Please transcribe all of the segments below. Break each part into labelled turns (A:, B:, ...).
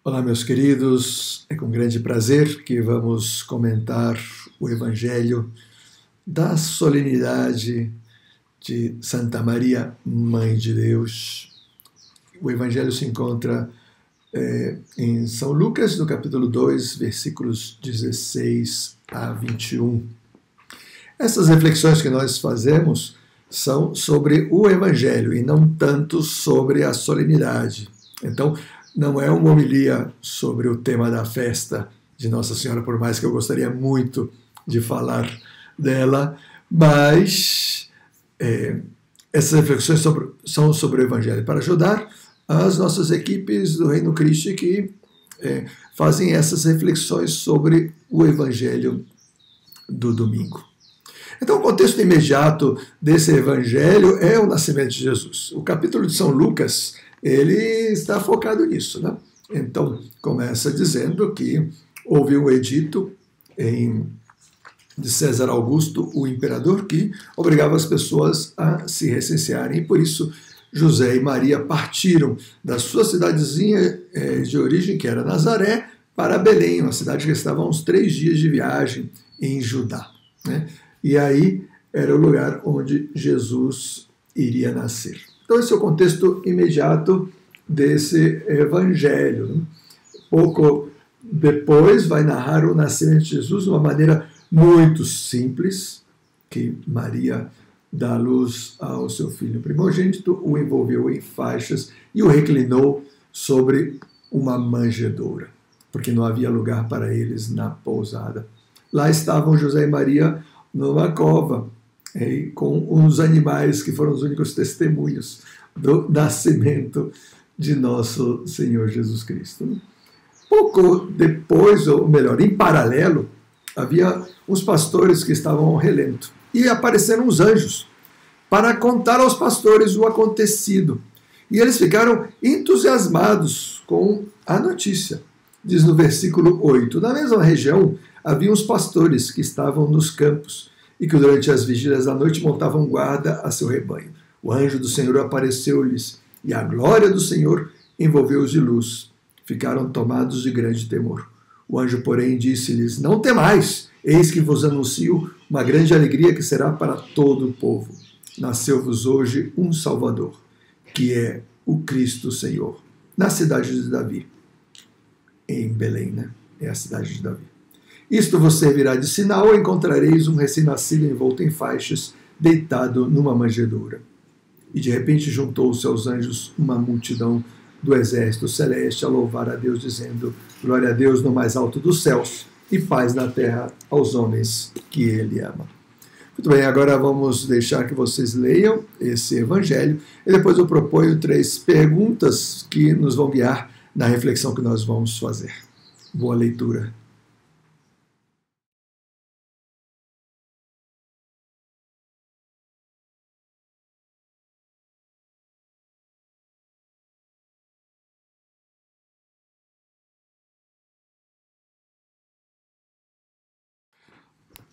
A: Olá, meus queridos, é com grande prazer que vamos comentar o Evangelho da solenidade de Santa Maria, Mãe de Deus. O Evangelho se encontra em São Lucas, no capítulo 2, versículos 16 a 21. Essas reflexões que nós fazemos são sobre o Evangelho e não tanto sobre a solenidade. Então, não é uma homilia sobre o tema da festa de Nossa Senhora, por mais que eu gostaria muito de falar dela, mas essas reflexões são sobre o Evangelho, para ajudar as nossas equipes do Reino Cristo que fazem essas reflexões sobre o Evangelho do domingo. Então, o contexto imediato desse Evangelho é o nascimento de Jesus. O capítulo de São Lucas, ele está focado nisso, né? Então, começa dizendo que houve um edito de César Augusto, o imperador, que obrigava as pessoas a se recensearem. E por isso, José e Maria partiram da sua cidadezinha de origem, que era Nazaré, para Belém, uma cidade que estava a uns 3 dias de viagem em Judá, né? E aí era o lugar onde Jesus iria nascer. Então, esse é o contexto imediato desse evangelho. Pouco depois vai narrar o nascimento de Jesus de uma maneira muito simples, que Maria dá luz ao seu filho primogênito, o envolveu em faixas e o reclinou sobre uma manjedoura, porque não havia lugar para eles na pousada. Lá estavam José e Maria numa cova, com os animais que foram os únicos testemunhos do nascimento de nosso Senhor Jesus Cristo. Pouco depois, ou melhor, em paralelo, havia uns pastores que estavam ao relento e apareceram os anjos para contar aos pastores o acontecido. E eles ficaram entusiasmados com a notícia. Diz no versículo 8, na mesma região havia uns pastores que estavam nos campos e que durante as vigílias da noite montavam guarda a seu rebanho. O anjo do Senhor apareceu-lhes e a glória do Senhor envolveu-os de luz. Ficaram tomados de grande temor. O anjo, porém, disse-lhes, não temais, eis que vos anuncio uma grande alegria que será para todo o povo. Nasceu-vos hoje um Salvador, que é o Cristo Senhor, na cidade de Davi. Em Belém, né? É a cidade de Davi. Isto vos servirá de sinal, encontrareis um recém-nascido envolto em faixas, deitado numa manjedoura. E de repente juntou-se aos anjos uma multidão do exército celeste a louvar a Deus, dizendo, glória a Deus no mais alto dos céus e paz na terra aos homens que ele ama. Muito bem, agora vamos deixar que vocês leiam esse evangelho e depois eu proponho 3 perguntas que nos vão guiar na reflexão que nós vamos fazer. Boa leitura.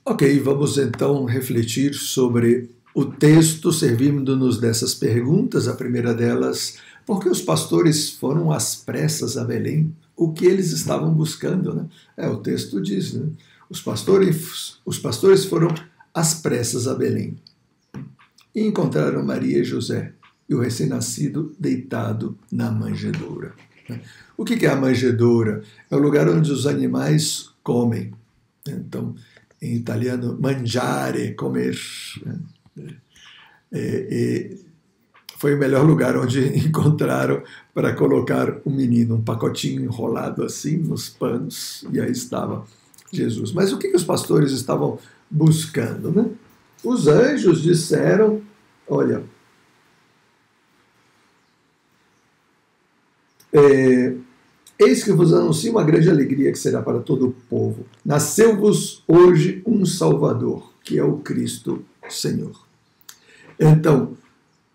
A: Ok, vamos então refletir sobre o texto, servindo-nos dessas perguntas. A primeira delas, por que os pastores foram às pressas a Belém? O que eles estavam buscando, né? O texto diz, né? Os pastores foram às pressas a Belém e encontraram Maria e José e o recém-nascido deitado na manjedoura. O que é a manjedoura? É o lugar onde os animais comem. Então, em italiano, mangiare, comer. Foi o melhor lugar onde encontraram para colocar o menino, um pacotinho enrolado assim nos panos, e aí estava Jesus. Mas o que os pastores estavam buscando, né? Os anjos disseram, olha, eis que vos anuncio uma grande alegria que será para todo o povo. Nasceu-vos hoje um Salvador, que é o Cristo Senhor. Então,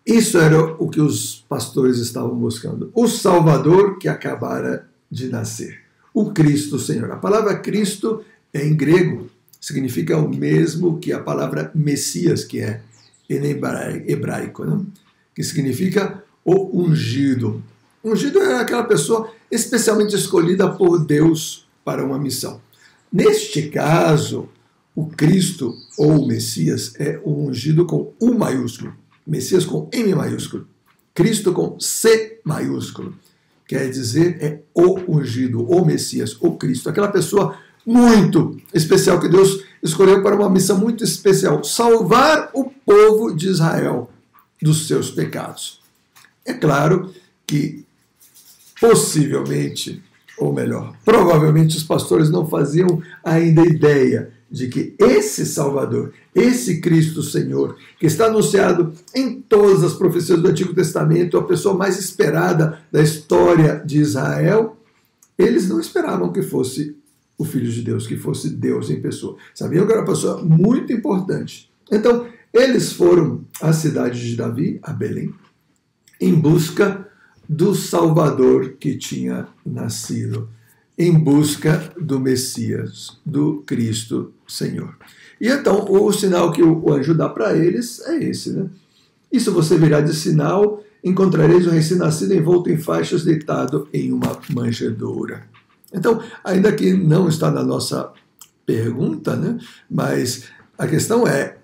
A: isso era o que os pastores estavam buscando. O Salvador que acabara de nascer. O Cristo Senhor. A palavra Cristo em grego significa o mesmo que a palavra Messias, que é em hebraico, né? Que significa o ungido. Ungido era aquela pessoa especialmente escolhida por Deus para uma missão. Neste caso, o Cristo ou o Messias é o ungido com U maiúsculo, Messias com M maiúsculo, Cristo com C maiúsculo. Quer dizer, é o ungido, o Messias, o Cristo, aquela pessoa muito especial que Deus escolheu para uma missão muito especial, salvar o povo de Israel dos seus pecados. É claro que possivelmente, ou melhor, provavelmente os pastores não faziam ainda ideia de que esse Salvador, esse Cristo Senhor, que está anunciado em todas as profecias do Antigo Testamento, a pessoa mais esperada da história de Israel, eles não esperavam que fosse o Filho de Deus, que fosse Deus em pessoa. Sabiam que era uma pessoa muito importante. Então, eles foram à cidade de Davi, a Belém, em busca do Salvador que tinha nascido, em busca do Messias, do Cristo Senhor. E então, o sinal que o anjo dá para eles é esse, né? Isso você virá de sinal, encontrareis um recém-nascido envolto em faixas, deitado em uma manjedoura. Então, ainda que não está na nossa pergunta, né? Mas a questão é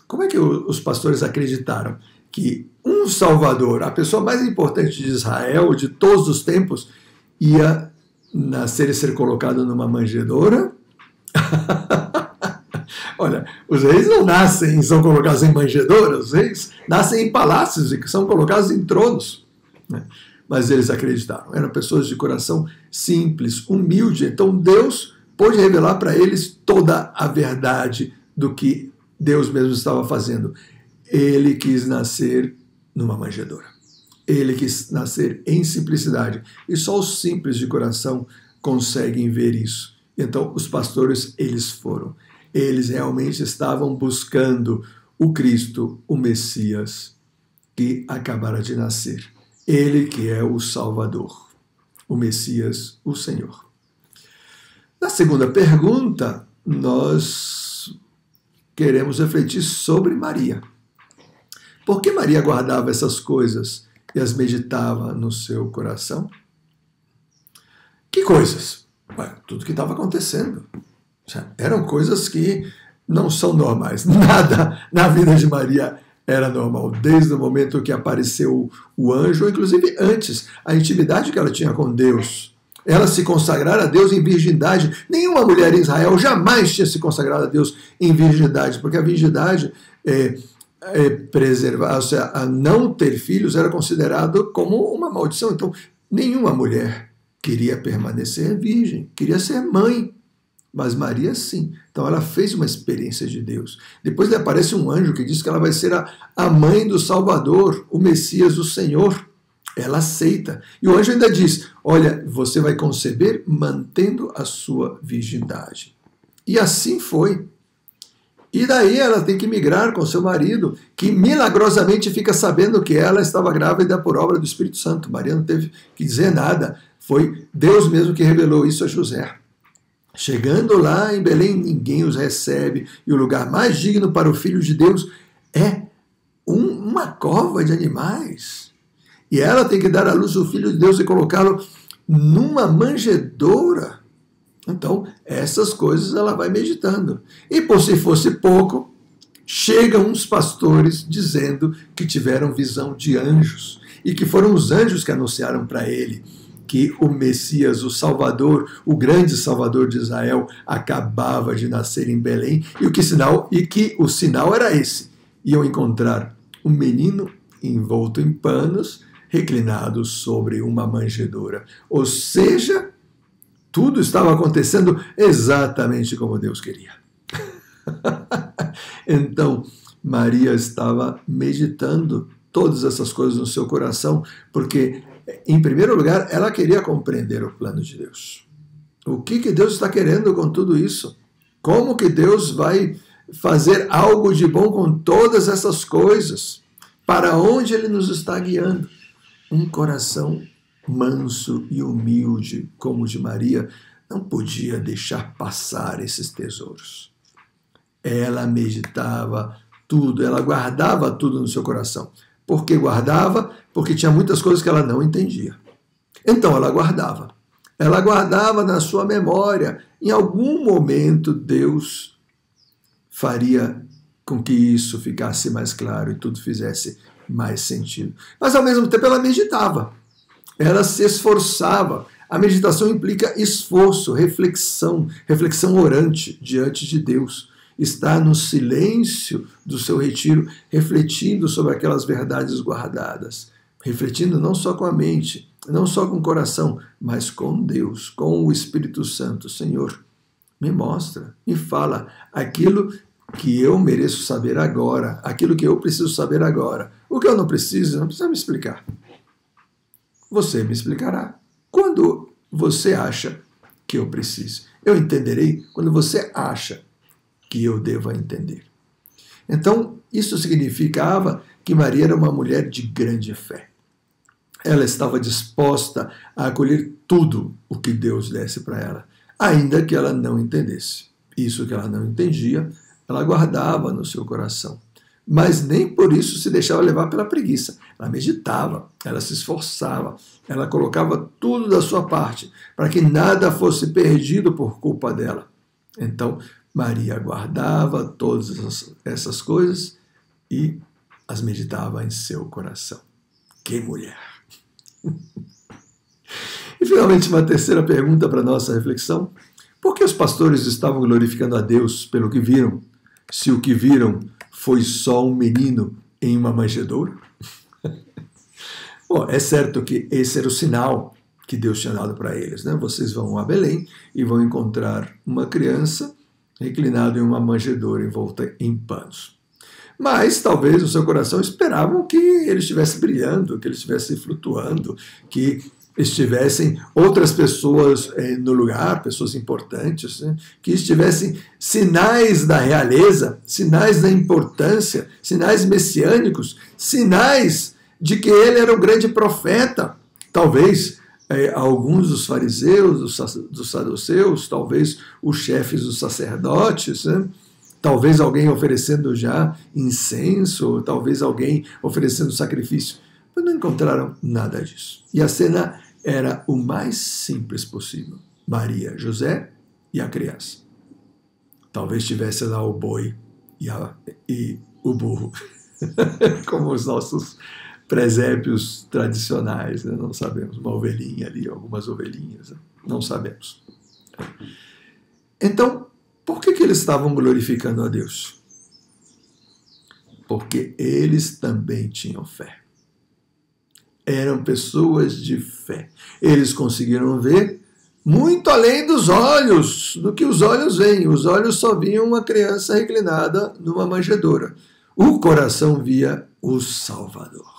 A: como é que os pastores acreditaram que um Salvador, a pessoa mais importante de Israel, de todos os tempos, ia nascer e ser colocado numa manjedoura? Olha, os reis não nascem e são colocados em manjedouras, os reis nascem em palácios e são colocados em tronos, né? Mas eles acreditaram, eram pessoas de coração simples, humilde, então Deus pôde revelar para eles toda a verdade do que Deus mesmo estava fazendo. Ele quis nascer numa manjedoura. Ele quis nascer em simplicidade. E só os simples de coração conseguem ver isso. Então, os pastores, eles foram. Eles realmente estavam buscando o Cristo, o Messias, que acabara de nascer. Ele que é o Salvador, o Messias, o Senhor. Na segunda pergunta, nós queremos refletir sobre Maria. Por que Maria guardava essas coisas e as meditava no seu coração? Que coisas? Tudo que estava acontecendo. Eram coisas que não são normais. Nada na vida de Maria era normal. Desde o momento que apareceu o anjo, ou inclusive antes, a intimidade que ela tinha com Deus. Ela se consagrar a Deus em virgindade. Nenhuma mulher em Israel jamais tinha se consagrado a Deus em virgindade, porque a virgindade preservar, ou seja, a não ter filhos era considerado como uma maldição. Então, nenhuma mulher queria permanecer virgem, queria ser mãe. Mas Maria sim. Então ela fez uma experiência de Deus. Depois lhe aparece um anjo que diz que ela vai ser a mãe do Salvador, o Messias, o Senhor. Ela aceita. E o anjo ainda diz, olha, você vai conceber mantendo a sua virgindade. E assim foi. E daí ela tem que migrar com seu marido, que milagrosamente fica sabendo que ela estava grávida por obra do Espírito Santo. Maria não teve que dizer nada. Foi Deus mesmo que revelou isso a José. Chegando lá em Belém, ninguém os recebe, e o lugar mais digno para o Filho de Deus é uma cova de animais. E ela tem que dar à luz o Filho de Deus e colocá-lo numa manjedoura. Então, essas coisas ela vai meditando. E por se fosse pouco, chegam uns pastores dizendo que tiveram visão de anjos, e que foram os anjos que anunciaram para ele que o Messias, o Salvador, o grande Salvador de Israel, acabava de nascer em Belém, e que o sinal era esse. Iam encontrar um menino envolto em panos, reclinado sobre uma manjedoura. Ou seja, tudo estava acontecendo exatamente como Deus queria. Então, Maria estava meditando todas essas coisas no seu coração, porque em primeiro lugar, ela queria compreender o plano de Deus. O que Deus está querendo com tudo isso? Como que Deus vai fazer algo de bom com todas essas coisas? Para onde Ele nos está guiando? Um coração manso e humilde, como o de Maria, não podia deixar passar esses tesouros. Ela meditava tudo, ela guardava tudo no seu coração. Por que guardava? Porque tinha muitas coisas que ela não entendia. Então ela guardava. Ela guardava na sua memória. Em algum momento Deus faria com que isso ficasse mais claro e tudo fizesse mais sentido. Mas ao mesmo tempo ela meditava. Ela se esforçava. A meditação implica esforço, reflexão orante diante de Deus. Estar no silêncio do seu retiro, refletindo sobre aquelas verdades guardadas. Refletindo não só com a mente, não só com o coração, mas com Deus, com o Espírito Santo. Senhor, me mostra, me fala aquilo que eu mereço saber agora, aquilo que eu preciso saber agora. O que eu não precisa me explicar. Você me explicará quando você acha que eu preciso. Eu entenderei quando você acha que eu deva entender. Então, isso significava que Maria era uma mulher de grande fé. Ela estava disposta a acolher tudo o que Deus desse para ela, ainda que ela não entendesse. Isso que ela não entendia, ela guardava no seu coração. Mas nem por isso se deixava levar pela preguiça. Ela meditava, ela se esforçava, ela colocava tudo da sua parte para que nada fosse perdido por culpa dela. Então, Maria guardava todas essas coisas e as meditava em seu coração. Que mulher! E finalmente uma terceira pergunta para a nossa reflexão. Por que os pastores estavam glorificando a Deus pelo que viram, se o que viram foi só um menino em uma manjedoura? Bom, é certo que esse era o sinal que Deus tinha dado para eles, né? Vocês vão a Belém e vão encontrar uma criança reclinada em uma manjedoura envolta em panos. Mas talvez no seu coração esperavam que ele estivesse brilhando, que ele estivesse flutuando, que estivessem outras pessoas no lugar, pessoas importantes, né? Que estivessem sinais da realeza, sinais da importância, sinais messiânicos, sinais de que ele era um grande profeta. Talvez alguns dos fariseus, dos saduceus, talvez os chefes dos sacerdotes, né? Talvez alguém oferecendo já incenso, talvez alguém oferecendo sacrifício. Mas não encontraram nada disso. E a cena era o mais simples possível. Maria, José e a criança. Talvez tivesse lá o boi e o burro, como os nossos presépios tradicionais, né? Não sabemos. Uma ovelhinha ali, algumas ovelhinhas, né? Não sabemos. Então, por que eles estavam glorificando a Deus? Porque eles também tinham fé. Eram pessoas de fé. Eles conseguiram ver muito além dos olhos, do que os olhos veem. Os olhos só viam uma criança reclinada numa manjedoura. O coração via o Salvador,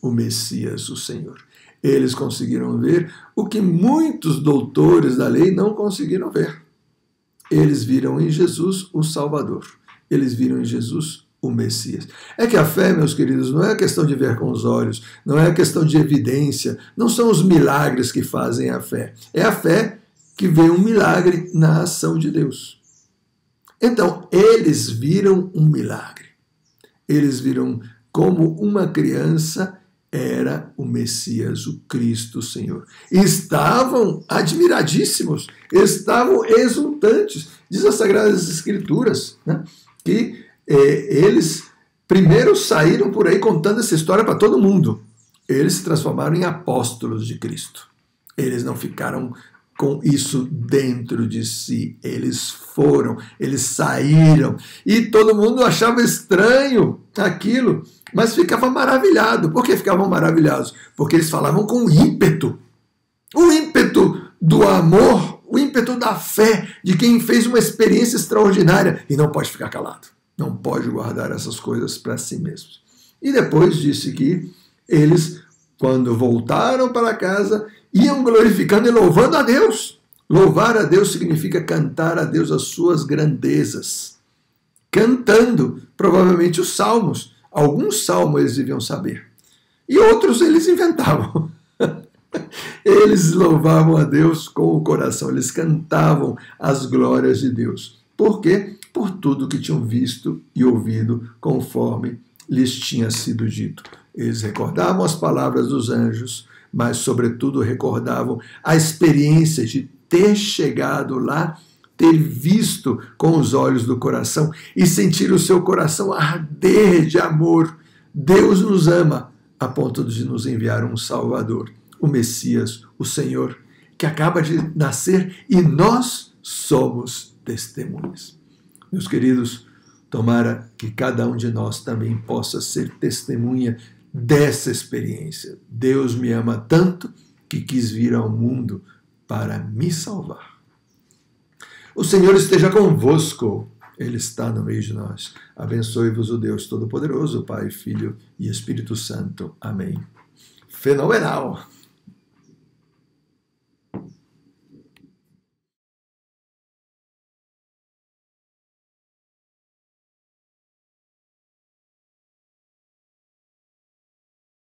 A: o Messias, o Senhor. Eles conseguiram ver o que muitos doutores da lei não conseguiram ver. Eles viram em Jesus o Salvador. Eles viram em Jesus o Messias. É que a fé, meus queridos, não é a questão de ver com os olhos, não é a questão de evidência, não são os milagres que fazem a fé. É a fé que vê um milagre na ação de Deus. Então, eles viram um milagre. Eles viram como uma criança era o Messias, o Cristo, o Senhor. E estavam admiradíssimos, estavam exultantes. Diz as Sagradas Escrituras, né, que eles primeiro saíram por aí contando essa história para todo mundo. Eles se transformaram em apóstolos de Cristo. Eles não ficaram com isso dentro de si. Eles foram, eles saíram. E todo mundo achava estranho aquilo, mas ficava maravilhado. Por que ficavam maravilhados? Porque eles falavam com ímpeto. O ímpeto do amor, o ímpeto da fé, de quem fez uma experiência extraordinária e não pode ficar calado. Não pode guardar essas coisas para si mesmos. E depois disse que eles, quando voltaram para casa, iam glorificando e louvando a Deus. Louvar a Deus significa cantar a Deus as suas grandezas. Cantando, provavelmente, os salmos. Alguns salmos eles deviam saber. E outros eles inventavam. Eles louvavam a Deus com o coração. Eles cantavam as glórias de Deus. Por quê? Por tudo que tinham visto e ouvido, conforme lhes tinha sido dito. Eles recordavam as palavras dos anjos, mas, sobretudo, recordavam a experiência de ter chegado lá, ter visto com os olhos do coração e sentir o seu coração arder de amor. Deus nos ama a ponto de nos enviar um Salvador, o Messias, o Senhor, que acaba de nascer e nós somos testemunhas. Meus queridos, tomara que cada um de nós também possa ser testemunha dessa experiência. Deus me ama tanto que quis vir ao mundo para me salvar. O Senhor esteja convosco, Ele está no meio de nós. Abençoe-vos o Deus Todo-Poderoso, Pai, Filho e Espírito Santo. Amém. Fenomenal!